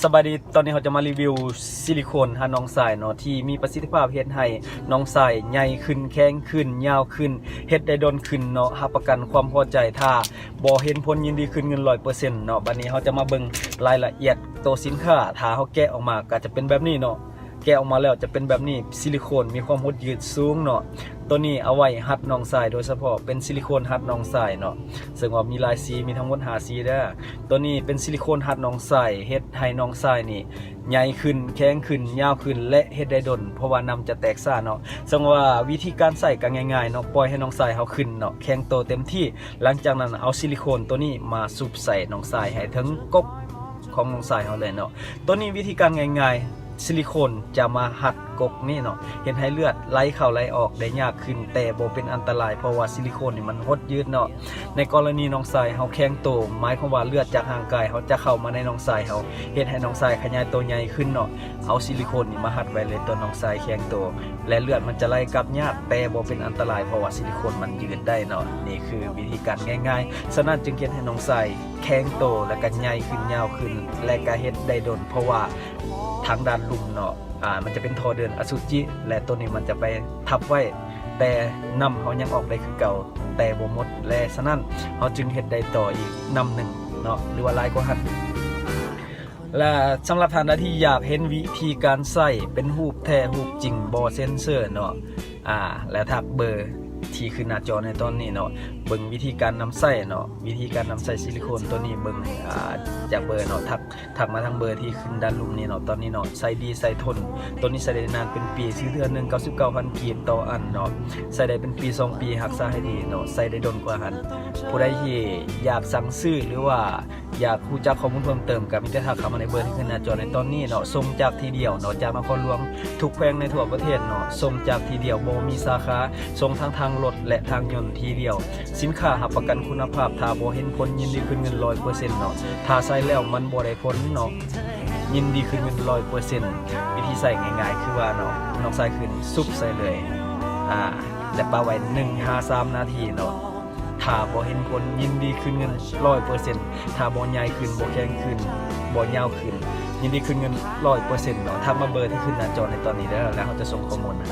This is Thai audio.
สบายดีตอนนี้เขาจะมารีวิวซิลิโคนหาน้องสายเนาะที่มีประสิทธิภาพเฮ็ดให้น้องสายใหญ่ขึ้นแข็งขึ้นยาวขึ้นเฮ็ดได้ดนขึ้นเนาะรับประกันความพอใจถ้าบ่เห็นผลยินดีขึ้นเงิน 100% เนาะบัดนี้เขาจะมาเบิ่งรายละเอียดตัวสินค้าถ้าเขาแกะออกมาก็จะเป็นแบบนี้เนาะแกะออกมาแล้วจะเป็นแบบนี้ซิลิโคนมีความหดยืดสูงเนาะตัวนี้เอาไว้หัดน้องสายโดยเฉพาะเป็นซิลิโคนหัดน้องสายเนาะซึ่งว่ามีหลายสีมีทั้งหมด5สีเด้อตัวนี้เป็นซิลิโคนหัดน้องสายเฮ็ดให้น้องสายนี่ใหญ่ขึ้นแข็งขึ้นยาวขึ้นและเฮ็ดได้ดนเพราะว่าน้ำจะแตกซ่าเนาะซึ่งว่าวิธีการใส่ก็ง่ายๆเนาะปล่อยให้น้องสายเฮาขึ้นเนาะแข็งโตเต็มที่หลังจากนั้นเอาซิลิโคนตัวนี้มาซุบใส่น้องสายให้ถึงกบของน้องสายเฮาเลยเนาะตัวนี้วิธีการง่ายๆซิลิโคนจะมาหัดกกนี่เนาะเห็นให้เลือดไหลเข้าไหลออกได้ยากขึ้นแต่บ่เป็นอันตรายเพราะว่าซิลิโคนนี่มันหดยืดเนาะในกรณีน้องสายเฮาแข็งโตหมายความว่าเลือดจากร่างกายเฮาจะเข้ามาในน้องสายเฮาเฮ็ดให้น้องสายขยายตัวใหญ่ขึ้นเนาะเอาซิลิโคนนี่มาหัดไว้เลยตัวน้องสายแข็งโตและเลือดมันจะไหลกลับยากแต่บ่เป็นอันตรายเพราะว่าซิลิโคนมันยืดได้เนาะนี่คือวิธีการง่ายๆฉะนั้นจึงเฮ็ดให้น้องสายแข็งโตและก็ใหญ่ขึ้นยาวขึ้นและก็เฮ็ดได้ดนเพราะว่าทางด้านลุ่มเนาะมันจะเป็นท่อเดินอสุจิและตัวนี้มันจะไปทับไว้แต่น้ำเขายังออกได้คือเก่าแต่บ่หมดและฉะนั้นเขาจึงเฮ็ดได้ต่ออีกน้ำหนึ่งเนาะหรือว่าหลายกว่าหันและสำหรับท่านที่อยากเห็นวิธีการใส่เป็นรูปแท้รูปจริงบ่เซ็นเซอร์เนาะและทักเบอร์ที่ขึ้นหน้าจอในตอนนี้เนาะเบิ่งวิธีการนำใส่เนาะวิธีการนำใส่ซิลิโคนตัวนี้เบิ่งจากเบอร์เนาะทักมาทางเบอร์ที่ขึ้นด้านลุ่มนี้เนาะตอนนี้เนาะใส่ดีใส่ทนตัวนี้ใส่ได้นานเป็นปีซื้อเดือนนึง 99,000 กีบต่ออันเนาะใส่ได้เป็นปี2ปีรักษาให้ดีเนาะใส่ได้ดนกว่าหันผู้ใดที่อยากสั่งซื้อหรือว่าอยากรู้จักข้อมูลเพิ่มเติมก็มีแต่ทักเข้ามาในเบอร์ที่ขึ้นหน้าจอในตอนนี้เนาะส่งจากทีเดียวเนาะจากนครหลวงทุกแขวงในทั่วประเทศเนาะส่งจากทีเดียวบ่มีสาขาส่งทางรถและทางยนต์ทีเดียวสินค้ารับประกันคุณภาพถ้าบ่เห็นผลยินดีขึ้นเงิน 100% เนาะถ้าใส่แล้วมันบ่ได้ผลเนาะยินดีขึ้นเงิน 100% วิธีใส่ง่ายๆคือว่าเนาะน้องใส่ขึ้นซุบใส่เลยและปาไว้ 1-3 นาทีเนาะถ้าบ่เห็นผลยินดีขึ้นเงิน 100% ถ้าบ่ใหญ่ขึ้นบ่แข็งขึ้นบ่ยาวขึ้นยินดีขึ้นเงิน 100% เนาะทักมาเบอร์ที่ขึ้นหน้าจอในตอนนี้ได้แล้วเขาจะส่งข้อมูลให้